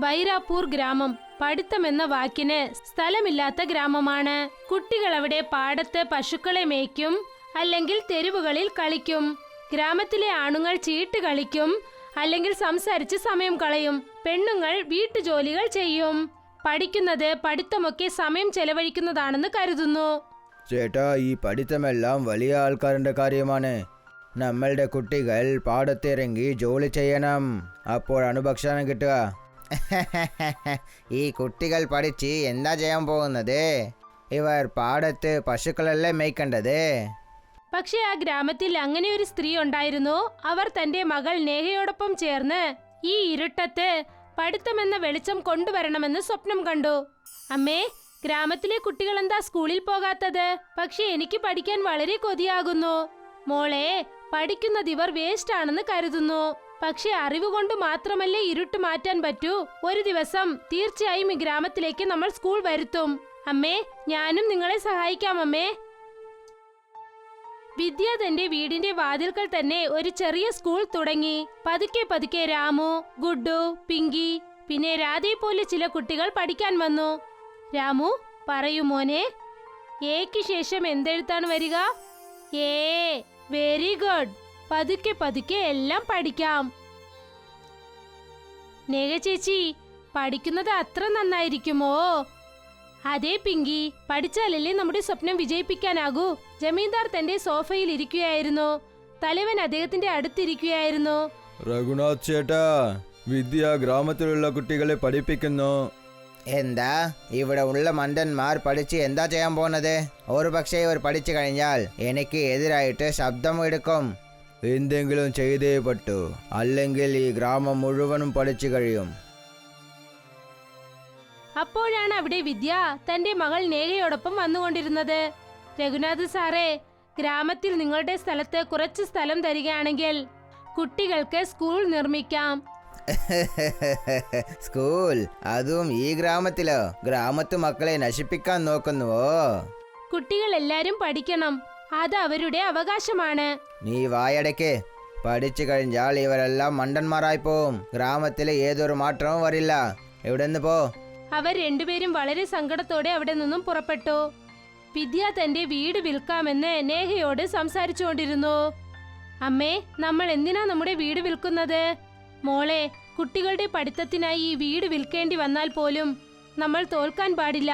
ബൈരാപൂർ ഗ്രാമം പഠിത്തം എന്ന വാക്കിന് സ്ഥലമില്ലാത്ത ഗ്രാമമാണ്. കുട്ടികൾ അവിടെ പാടത്ത് പശുക്കളെ മേയ്ക്കും, അല്ലെങ്കിൽ തെരുവുകളിൽ കളിക്കും. ഗ്രാമത്തിലെ ആണുങ്ങൾ ചീട്ട് കളിക്കും, അല്ലെങ്കിൽ സംസാരിച്ച് സമയം കളയും. പെണ്ണുങ്ങൾ വീട്ടുജോലികൾ ചെയ്യും. പഠിക്കുന്നത് പഠിത്തമൊക്കെ സമയം ചെലവഴിക്കുന്നതാണെന്ന് കരുതുന്നു. ചേട്ടാ, ഈ പഠിത്തമെല്ലാം വലിയ ആൾക്കാരുടെ കാര്യമാണ്. നമ്മളുടെ കുട്ടികൾ പാടത്തിറങ്ങി ജോലി ചെയ്യണം, അപ്പോഴാണ് ഭക്ഷണം കിട്ടുക. ഈ കുട്ടികൾ പഠിച്ച് എന്താ ചെയ്യാൻ പോകുന്നത്? ഇവർ പാടത്ത് പശുക്കളല്ലേ മേയ്ക്കേണ്ടത്. പക്ഷേ ആ ഗ്രാമത്തിൽ അങ്ങനെ ഒരു സ്ത്രീ ഉണ്ടായിരുന്നു. അവർ തന്റെ മകൾ നേഹയോടൊപ്പം ചേർന്ന് ഈ ഇരുട്ടത്ത് പഠിത്തമെന്ന വെളിച്ചം കൊണ്ടുവരണമെന്ന് സ്വപ്നം കണ്ടു. അമ്മേ, ഗ്രാമത്തിലെ കുട്ടികൾ എന്താ സ്കൂളിൽ പോകാത്തത്? പക്ഷെ എനിക്ക് പഠിക്കാൻ വളരെ കൊതിയാകുന്നു. മോളെ, പഠിക്കുന്നത് ഇവർ വേസ്റ്റ് ആണെന്ന് കരുതുന്നു. പക്ഷെ അറിവ് കൊണ്ട് മാത്രമല്ലേ ഇരുട്ട് മാറ്റാൻ പറ്റൂ. ഒരു ദിവസം തീർച്ചയായും ഈ ഗ്രാമത്തിലേക്ക് നമ്മൾ സ്കൂൾ വരുത്തും. അമ്മേ, ഞാനും നിങ്ങളെ സഹായിക്കാം അമ്മേ. വിദ്യ തന്റെ വീടിന്റെ വാതിൽക്കൽ തന്നെ ഒരു ചെറിയ സ്കൂൾ തുടങ്ങി. പതുക്കെ പതുക്കെ രാമു, ഗുഡ്ഡു, പിങ്കി, പിന്നെ രാധയെ പോലെ ചില കുട്ടികൾ പഠിക്കാൻ വന്നു. രാമു, പറയൂ മോനെ, എക്ക് ശേഷം എന്തെഴുത്താണ് വരിക? ഏ. Very good. പതുക്കെ പതുക്കെ എല്ലാം പഠിക്കാം. നേഹ ചേച്ചി, പഠിക്കുന്നത് അത്ര നന്നായിരിക്കുമോ? അതെ പിങ്കി, പഠിച്ചാലല്ലേ നമ്മുടെ സ്വപ്നം വിജയിപ്പിക്കാനാകൂ. ജമീന്ദാർ തന്റെ സോഫയിൽ ഇരിക്കുകയായിരുന്നു. തലവൻ അദ്ദേഹത്തിന്റെ അടുത്തിരിക്കുകയായിരുന്നു. രഘുനാഥ് ചേട്ടാ, വിദ്യ ഗ്രാമത്തിലുള്ള കുട്ടികളെ പഠിപ്പിക്കുന്നു. എന്താ, ഇവിടെ ഉള്ള മണ്ടന്മാർ പഠിച്ച് എന്താ ചെയ്യാൻ പോകുന്നത്? ഒരു പക്ഷേ ഇവർ പഠിച്ചു കഴിഞ്ഞാൽ എനിക്ക് എതിരായിട്ട് ശബ്ദം എടുക്കും. എന്തെങ്കിലും ചെയ്തേ പറ്റൂ, അല്ലെങ്കിൽ ഈ ഗ്രാമം മുഴുവനും പഠിച്ചു കഴിയും. അപ്പോഴാണ് അവിടെ വിദ്യ തന്റെ മകൾ നേഹയോടൊപ്പം വന്നുകൊണ്ടിരുന്നത്. രഘുനാഥ് സാറേ, ഗ്രാമത്തിൽ നിങ്ങളുടെ സ്ഥലത്ത് കുറച്ച് സ്ഥലം തരികയാണെങ്കിൽ കുട്ടികൾക്ക് സ്കൂൾ നിർമ്മിക്കാം. സ്കൂൾ? അതും ഈ ഗ്രാമത്തിലോ? ഗ്രാമത്ത് മക്കളെ നശിപ്പിക്കാൻ നോക്കുന്നുവോ? കുട്ടികൾ എല്ലാരും പഠിക്കണം, അത് അവരുടെ അവകാശമാണ്. നീ വായടയ്ക്ക്. പഠിച്ചു കഴിഞ്ഞാൽ ഇവരെല്ലാം മണ്ടന്മാരായി പോവും. ഗ്രാമത്തിലെ ഏതൊരു മാറ്റവും വരില്ല. ഇവിടെ നിന്ന് പോ. അവർ രണ്ടുപേരും വളരെ സങ്കടത്തോടെ അവിടെ നിന്നും പുറപ്പെട്ടു. വിദ്യ തന്റെ വീട് വിൽക്കാമെന്ന് നേഹയോട് സംസാരിച്ചുകൊണ്ടിരുന്നു. അമ്മേ, നമ്മൾ എന്തിനാ നമ്മുടെ വീട് വിൽക്കുന്നത്? മോളെ, കുട്ടികളുടെ പഠിത്തത്തിനായി ഈ വീട് വിൽക്കേണ്ടി വന്നാൽ പോലും നമ്മൾ തോൽക്കാൻ പാടില്ല.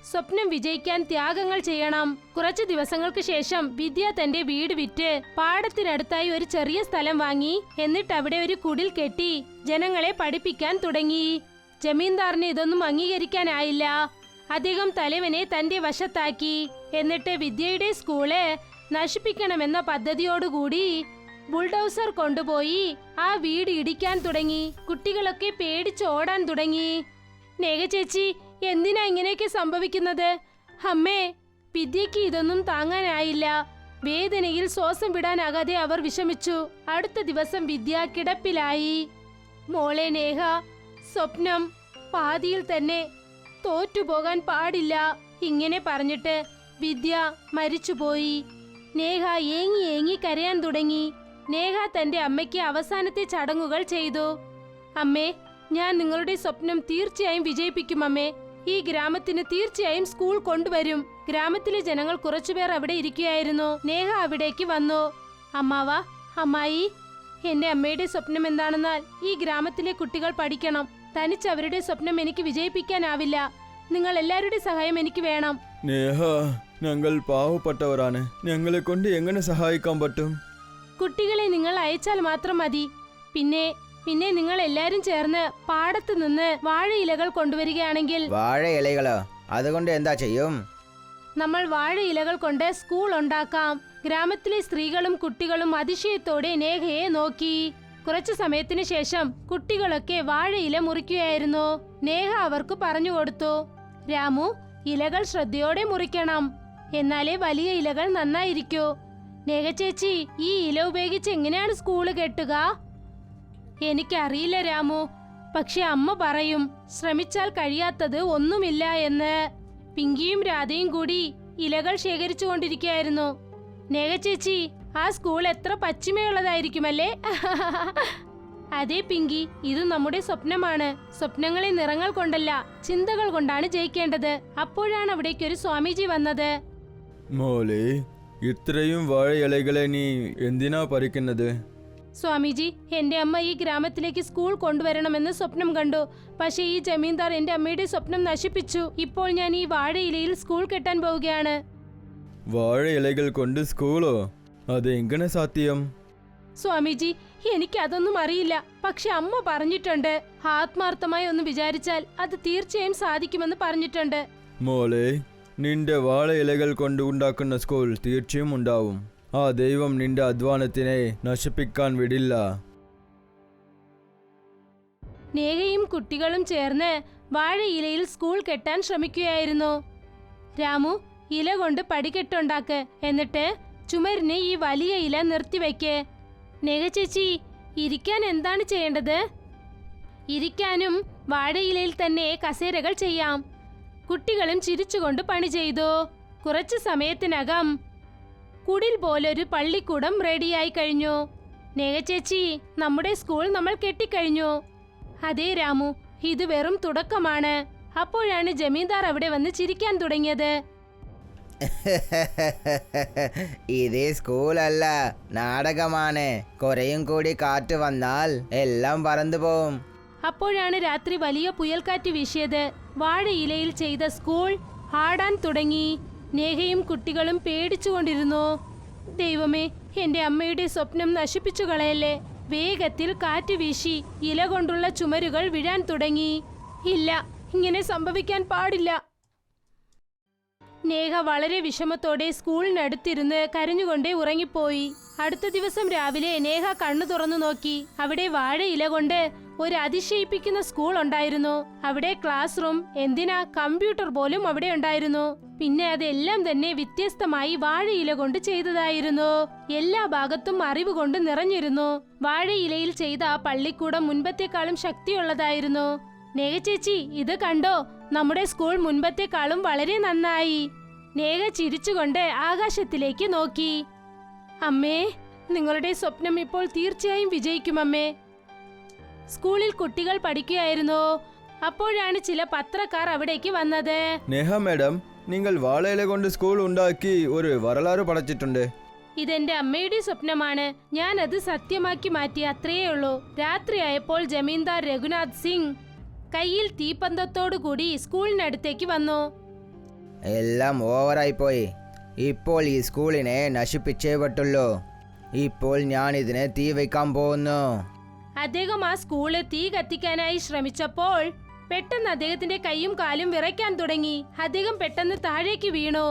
സ്വപ്നം വിജയിക്കാൻ ത്യാഗങ്ങൾ ചെയ്യണം. കുറച്ചു ദിവസങ്ങൾക്ക് ശേഷം വിദ്യ തന്റെ വീട് വിറ്റ് പാടത്തിനടുത്തായി ഒരു ചെറിയ സ്ഥലം വാങ്ങി. എന്നിട്ട് അവിടെ ഒരു കുടിൽ കെട്ടി ജനങ്ങളെ പഠിപ്പിക്കാൻ തുടങ്ങി. ജമീന്ദാറിന് ഇതൊന്നും അംഗീകരിക്കാനായില്ല. അദ്ദേഹം തലവനെ തന്റെ വശത്താക്കി. എന്നിട്ട് വിദ്യയുടെ സ്കൂള് നശിപ്പിക്കണമെന്ന പദ്ധതിയോടുകൂടി ബുൾഡോസർ കൊണ്ടുപോയി ആ വീട് ഇടിക്കാൻ തുടങ്ങി. കുട്ടികളൊക്കെ പേടിച്ചോടാൻ തുടങ്ങി. നേഹ ചേച്ചി, എന്തിനാ ഇങ്ങനെയൊക്കെ സംഭവിക്കുന്നത്? അമ്മേ, വിദ്യയ്ക്ക് ഇതൊന്നും താങ്ങാനായില്ല. വേദനയിൽ ശ്വാസം വിടാനാകാതെ അവർ വിഷമിച്ചു. അടുത്ത ദിവസം വിദ്യ കിടപ്പിലായി. മോളെ നേഹ, സ്വപ്നം പാതിയിൽ തന്നെ തോറ്റുപോകാൻ പാടില്ല. ഇങ്ങനെ പറഞ്ഞിട്ട് വിദ്യ മരിച്ചുപോയി. നേഹ ഏങ്ങി ഏങ്ങി കരയാൻ തുടങ്ങി. നേഹ തന്റെ അമ്മയ്ക്ക് അവസാനത്തെ ചടങ്ങുകൾ ചെയ്തു. അമ്മേ, ഞാൻ നിങ്ങളുടെ സ്വപ്നം തീർച്ചയായും വിജയിപ്പിക്കും അമ്മേ. ഈ ഗ്രാമത്തിന് തീർച്ചയായും സ്കൂൾ കൊണ്ടുവരും. ഗ്രാമത്തിലെ ജനങ്ങൾ കുറച്ചുപേർ അവിടെ ഇരിക്കുകയായിരുന്നു. നേഹ അവിടേക്ക് വന്നു. അമ്മാവ, അമ്മായി, എന്റെ അമ്മയുടെ സ്വപ്നം എന്താണെന്നാൽ ഈ ഗ്രാമത്തിലെ കുട്ടികൾ പഠിക്കണം. തനിച്ച് അവരുടെ സ്വപ്നം എനിക്ക് വിജയിപ്പിക്കാനാവില്ല. നിങ്ങൾ എല്ലാവരുടെ സഹായം എനിക്ക് വേണം. നേഹ, ഞങ്ങൾ പാവപ്പെട്ടവരാണ്. ഞങ്ങളെ കൊണ്ട് എങ്ങനെ സഹായിക്കാൻ പറ്റും? കുട്ടികളെ നിങ്ങൾ അയച്ചാൽ മാത്രം മതി. പിന്നെ നിങ്ങൾ എല്ലാരും ചേർന്ന് പാടത്ത് നിന്ന് വാഴയിലകൾ കൊണ്ടുവരികയാണെങ്കിൽ. വാഴയിലകളോ? അതുകൊണ്ട് എന്താ ചെയ്യും? നമ്മൾ വാഴയിലകൾ കൊണ്ട് സ്കൂൾ ഉണ്ടാക്കാം. ഗ്രാമത്തിലെ സ്ത്രീകളും കുട്ടികളും അതിശയത്തോടെ നേഹയെ നോക്കി. കുറച്ചു സമയത്തിന് ശേഷം കുട്ടികളൊക്കെ വാഴയില മുറിക്കുകയായിരുന്നു. നേഹ അവർക്ക് പറഞ്ഞു കൊടുത്തു. രാമു, ഇലകൾ ശ്രദ്ധയോടെ മുറിക്കണം, എന്നാലേ വലിയ ഇലകൾ നന്നായിരിക്കൂ. നേഹ ചേച്ചി, ഈ ഇല ഉപയോഗിച്ച് എങ്ങനെയാണ് സ്കൂള് കെട്ടുക? എനിക്കറിയില്ല രാമു, പക്ഷെ അമ്മ പറയും ശ്രമിച്ചാൽ കഴിയാത്തത് ഒന്നുമില്ല എന്ന്. പിങ്കിയും രാധയും കൂടി ഇലകൾ ശേഖരിച്ചു കൊണ്ടിരിക്കുകയായിരുന്നു. നേഹ ചേച്ചി, ആ സ്കൂൾ എത്ര പശ്ചിമയുള്ളതായിരിക്കുമല്ലേ? അതെ പിങ്കി, ഇത് നമ്മുടെ സ്വപ്നമാണ്. സ്വപ്നങ്ങളെ നിറങ്ങൾ കൊണ്ടല്ല, ചിന്തകൾ കൊണ്ടാണ് ജയിക്കേണ്ടത്. അപ്പോഴാണ് അവിടേക്കൊരു സ്വാമിജി വന്നത്. മോളെ, ഇത്രയും വാഴയിലകളെ നീ എന്തിനാ പറിക്കുന്നത്? സ്വാമിജി, എന്റെ അമ്മ ഈ ഗ്രാമത്തിലേക്ക് സ്കൂൾ കൊണ്ടുവരണമെന്ന് സ്വപ്നം കണ്ടു. പക്ഷേ ഈ ജമീന്ദാർ എന്റെ അമ്മയുടെ സ്വപ്നം നശിപ്പിച്ചു. ഇപ്പോൾ ഞാൻ ഈ വാഴയിലയിൽ സ്കൂൾ കെട്ടാൻ പോവുകയാണ്. വാഴയിലകൾ കൊണ്ട് സ്കൂളോ? അത് എങ്ങനെ സാധ്യം? സ്വാമിജി, എനിക്ക് അതൊന്നും അറിയില്ല. പക്ഷെ അമ്മ പറഞ്ഞിട്ടുണ്ട്, ആത്മാർത്ഥമായി ഒന്ന് വിചാരിച്ചാൽ അത് തീർച്ചയായും സാധിക്കുമെന്ന് പറഞ്ഞിട്ടുണ്ട്. മോളെ, നിന്റെ വാഴയിലകൾ കൊണ്ട് ഉണ്ടാക്കുന്ന സ്കൂൾ തീർച്ചയായും ഉണ്ടാവും. ആ ദൈവം നിന്റെ അധ്വാനത്തിനെ നശിപ്പിക്കാൻ വിടില്ല. നേഹയും കുട്ടികളും ചേർന്ന് വാഴയിലയിൽ സ്കൂൾ കെട്ടാൻ ശ്രമിക്കുകയായിരുന്നു. രാമു, ഇല കൊണ്ട് പടികെട്ടുണ്ടാക്ക്. എന്നിട്ട് ചുമരിന് ഈ വലിയ ഇല നിർത്തിവെക്ക്. നേഹ ചേച്ചി, ഇരിക്കാൻ എന്താണ് ചെയ്യേണ്ടത്? ഇരിക്കാനും വാഴയിലയിൽ തന്നെ കസേരകൾ ചെയ്യാം. കുട്ടികളും ചിരിച്ചുകൊണ്ട് പണി ചെയ്തു. കുറച്ചു സമയത്തിനകം കുടിൽ പോലൊരു പള്ളിക്കൂടം റെഡിയായി കഴിഞ്ഞു. നേഹ ചേച്ചി, നമ്മുടെ സ്കൂൾ നമ്മൾ കെട്ടിക്കഴിഞ്ഞു. അതേ രാമു, ഇത് വെറും തുടക്കമാണ്. അപ്പോഴാണ് ജമീന്ദാർ അവിടെ വന്ന് ചിരിക്കാൻ തുടങ്ങിയത്. ഇത് സ്കൂളല്ല, നാടകമാണ്. കുറേയും കൂടി കാറ്റ് വന്നാൽ എല്ലാം പറന്നു പോവും. അപ്പോഴാണ് രാത്രി വലിയ പുയൽക്കാറ്റ് വീശിയത്. വാഴയിലയിൽ ചെയ്ത സ്കൂൾ ആടാൻ തുടങ്ങി. നേഹയും കുട്ടികളും പേടിച്ചുകൊണ്ടിരുന്നു. ദൈവമേ, എന്റെ അമ്മയുടെ സ്വപ്നം നശിപ്പിച്ചു കളയല്ലേ. വേഗത്തിൽ കാറ്റ് വീശി ഇല കൊണ്ടുള്ള ചുമരുകൾ വീഴാൻ തുടങ്ങി. ഇല്ല, ഇങ്ങനെ സംഭവിക്കാൻ പാടില്ല. നേഹ വളരെ വിഷമത്തോടെ സ്കൂളിനടുത്തിരുന്ന് കരഞ്ഞുകൊണ്ടേ ഉറങ്ങിപ്പോയി. അടുത്ത ദിവസം രാവിലെ നേഹ കണ്ണു തുറന്നു നോക്കി. അവിടെ വാഴയില കൊണ്ട് ഒരു അതിശയിപ്പിക്കുന്ന സ്കൂൾ ഉണ്ടായിരുന്നു. അവിടെ ക്ലാസ് റൂം, എന്തിനാ കമ്പ്യൂട്ടർ പോലും അവിടെ ഉണ്ടായിരുന്നു. പിന്നെ അതെല്ലാം തന്നെ വ്യത്യസ്തമായി വാഴയില കൊണ്ട് ചെയ്തതായിരുന്നു. എല്ലാ ഭാഗത്തും അറിവ് കൊണ്ട് നിറഞ്ഞിരുന്നു. വാഴയിലയിൽ ചെയ്ത ആ പള്ളിക്കൂടം മുൻപത്തെക്കാളും ശക്തിയുള്ളതായിരുന്നു. നേഹ ചേച്ചി, ഇത് കണ്ടോ? നമ്മുടെ സ്കൂൾ മുൻപത്തെക്കാളും വളരെ നന്നായി. നേഹ ചിരിച്ചുകൊണ്ട് ആകാശത്തിലേക്ക് നോക്കി. അമ്മേ, നിങ്ങളുടെ സ്വപ്നം ഇപ്പോൾ തീർച്ചയായും വിജയിക്കുമമ്മേ. സ്കൂളിൽ കുട്ടികൾ പഠിക്കുകയായിരുന്നു. അപ്പോഴാണ് ചില പത്രക്കാർ അവിടേക്ക് വന്നത്. നേഹ മാഡം, നിങ്ങൾ വാഴയില കൊണ്ട് സ്കൂൾ ഉണ്ടാക്കി ഒരു വരലാറ് പടച്ചിട്ടുണ്ട്. ഇതെന്റെ അമ്മയുടെ സ്വപ്നമാണ്. ഞാൻ അത് സത്യമാക്കി മാറ്റി, അത്രയേ ഉള്ളൂ. രാത്രിയായപ്പോൾ ജമീന്ദാർ രഘുനാഥ് സിംഗ് കയ്യിൽ തീപ്പന്തത്തോടു കൂടി സ്കൂളിനടുത്തേക്ക് വന്നു. എല്ലാം ഓവറായിപ്പോയി. ഇപ്പോൾ ഈ സ്കൂളിനെ നശിപ്പിച്ചേ പറ്റുള്ളൂ. ഇപ്പോൾ ഞാൻ ഇതിനെ തീ വയ്ക്കാൻ പോകുന്നു. അദ്ദേഹം ആ സ്കൂള് തീ കത്തിക്കാനായി ശ്രമിച്ചപ്പോൾ പെട്ടെന്ന് അദ്ദേഹത്തിന്റെ കൈയും കാലും വിറയ്ക്കാൻ തുടങ്ങി. അദ്ദേഹം പെട്ടെന്ന് താഴേക്ക് വീണു.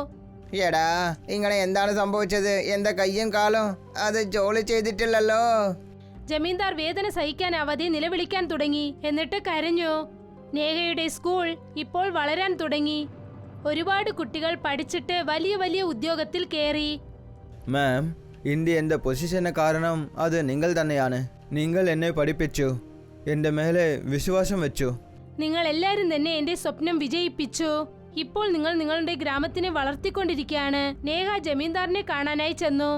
എടാ, ഇങ്ങനെ എന്താണ് സംഭവിച്ചത്? എന്റെ കയ്യും കാലും അത് ജോലി ചെയ്തിട്ടില്ലല്ലോ. ജമീന്ദാർ വേദന സഹിക്കാനാവാതെ നിലവിളിക്കാൻ തുടങ്ങി. എന്നിട്ട് കരഞ്ഞു. നേഹയുടെ സ്കൂൾ ഇപ്പോൾ വളരാൻ തുടങ്ങി. ഒരുപാട് കുട്ടികൾ പഠിച്ചിട്ട് വലിയ വലിയ ഉദ്യോഗത്തിൽ കയറി. മാം, ഇന്ന് എന്റെ പൊസിഷന് കാരണം അത് നിങ്ങൾ തന്നെയാണ്. നിങ്ങൾ എന്നെ പഠിപ്പിച്ചു, എന്റെ മേലെ വിശ്വാസം വെച്ചു. നിങ്ങൾ എല്ലാവരും തന്നെ എന്റെ സ്വപ്നം വിജയിപ്പിച്ചു. ഇപ്പോൾ നിങ്ങൾ നിങ്ങളുടെ ഗ്രാമത്തിനെ വളർത്തിക്കൊണ്ടിരിക്കുകയാണ്. നേഹ ജമീന്ദാറിനെ കാണാനായി ചെന്നു.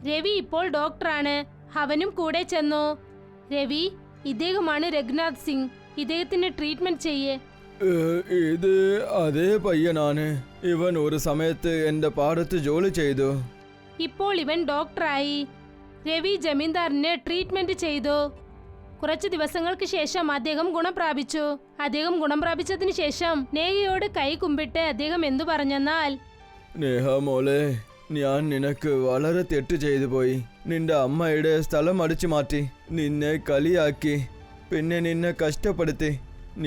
രവി ഇപ്പോൾ ഡോക്ടറാണ്. അവനും കൂടെ ചെന്നു. രവി, ഇദ്ദേഹമാണ് രഘുനാഥ് സിംഗ്. ഇദ്ദേഹത്തിന് ട്രീറ്റ്മെന്റ് ചെയ്യേ. ഇത് അതേ പയ്യനാണ്. ഇവൻ ഒരു സമയത്ത് എന്റെ പാടത്ത് ജോലി ചെയ്തു. ഇപ്പോൾ ഇവൻ ഡോക്ടറായി. രവി ജമീന്ദാറിന് ട്രീറ്റ്മെന്റ് ചെയ്തു. കുറച്ചു ദിവസങ്ങൾക്ക് ശേഷം അദ്ദേഹം ഗുണം പ്രാപിച്ചു. അദ്ദേഹം ഗുണം പ്രാപിച്ചതിന് ശേഷം നേഹയോട് കൈ കുമ്പിട്ട് അദ്ദേഹം എന്തു പറഞ്ഞെന്നാൽ, നേഹ മോളെ, ഞാൻ നിനക്ക് വളരെ തെറ്റ് ചെയ്തു പോയി. നിന്റെ അമ്മയുടെ സ്ഥലം അടിച്ചു മാറ്റി, നിന്നെ കളിയാക്കി, പിന്നെ നിന്നെ കഷ്ടപ്പെടുത്തി.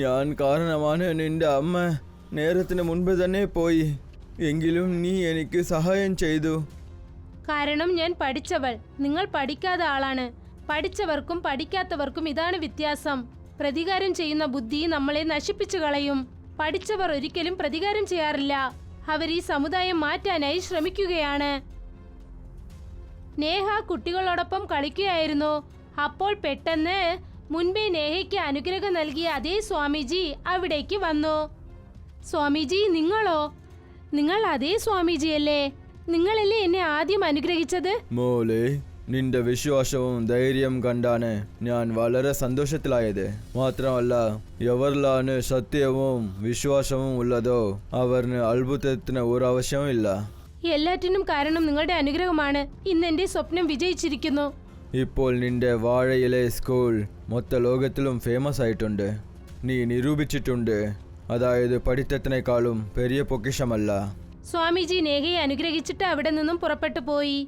ഞാൻ കാരണമാണ് നിന്റെ അമ്മ നേരത്തിന് മുൻപ് തന്നെ പോയി. എങ്കിലും നീ എനിക്ക് സഹായം ചെയ്തു. കാരണം ഞാൻ പഠിച്ചവൾ, നിങ്ങൾ പഠിക്കാത്ത ആളാണ്. പഠിച്ചവർക്കും പഠിക്കാത്തവർക്കും ഇതാണ് വ്യത്യാസം. പ്രതികാരം ചെയ്യുന്ന ബുദ്ധി നമ്മളെ നശിപ്പിച്ചു കളയും. പഠിച്ചവർ ഒരിക്കലും പ്രതികാരം ചെയ്യാറില്ല. അവർ ഈ സമുദായം മാറ്റാനായി ശ്രമിക്കുകയാണ്. നേഹ കുട്ടികളോടൊപ്പം കളിക്കുകയായിരുന്നു. അപ്പോൾ പെട്ടെന്ന് മുൻപേ നേഹയ്ക്ക് അനുഗ്രഹം നൽകിയ അതേ സ്വാമിജി അവിടേക്ക് വന്നു. സ്വാമിജി, നിങ്ങളോ? നിങ്ങൾ അതേ സ്വാമിജിയല്ലേ? നിങ്ങളല്ലേ എന്നെ ആദ്യം അനുഗ്രഹിച്ചത്? മോളെ, നിന്റെ വിശ്വാസവും ധൈര്യം കണ്ടാണ് ഞാൻ വളരെ സന്തോഷത്തിലായത്. മാത്രമല്ല, എവരിലാണ് സത്യവും വിശ്വാസവും ഉള്ളതോ അവരിന് അത്ഭുതത്തിന് ഒരാവശ്യവുമില്ല. എല്ലാറ്റിനും കാരണം നിങ്ങളുടെ അനുഗ്രഹമാണ്. ഇന്ന് എന്റെ സ്വപ്നം വിജയിച്ചിരിക്കുന്നു. ഇപ്പോൾ നിന്റെ വാഴയിലെ സ്കൂൾ മൊത്ത ലോകത്തിലും ഫേമസ് ആയിട്ടുണ്ട്. നീ നിരൂപിച്ചിട്ടുണ്ട്, അതായത് പഠിത്തത്തിനേക്കാളും പെരിയ പൊക്കിഷമല്ല. സ്വാമിജി നേഹയെ അനുഗ്രഹിച്ചിട്ട് അവിടെ നിന്നും പുറപ്പെട്ടു പോയി.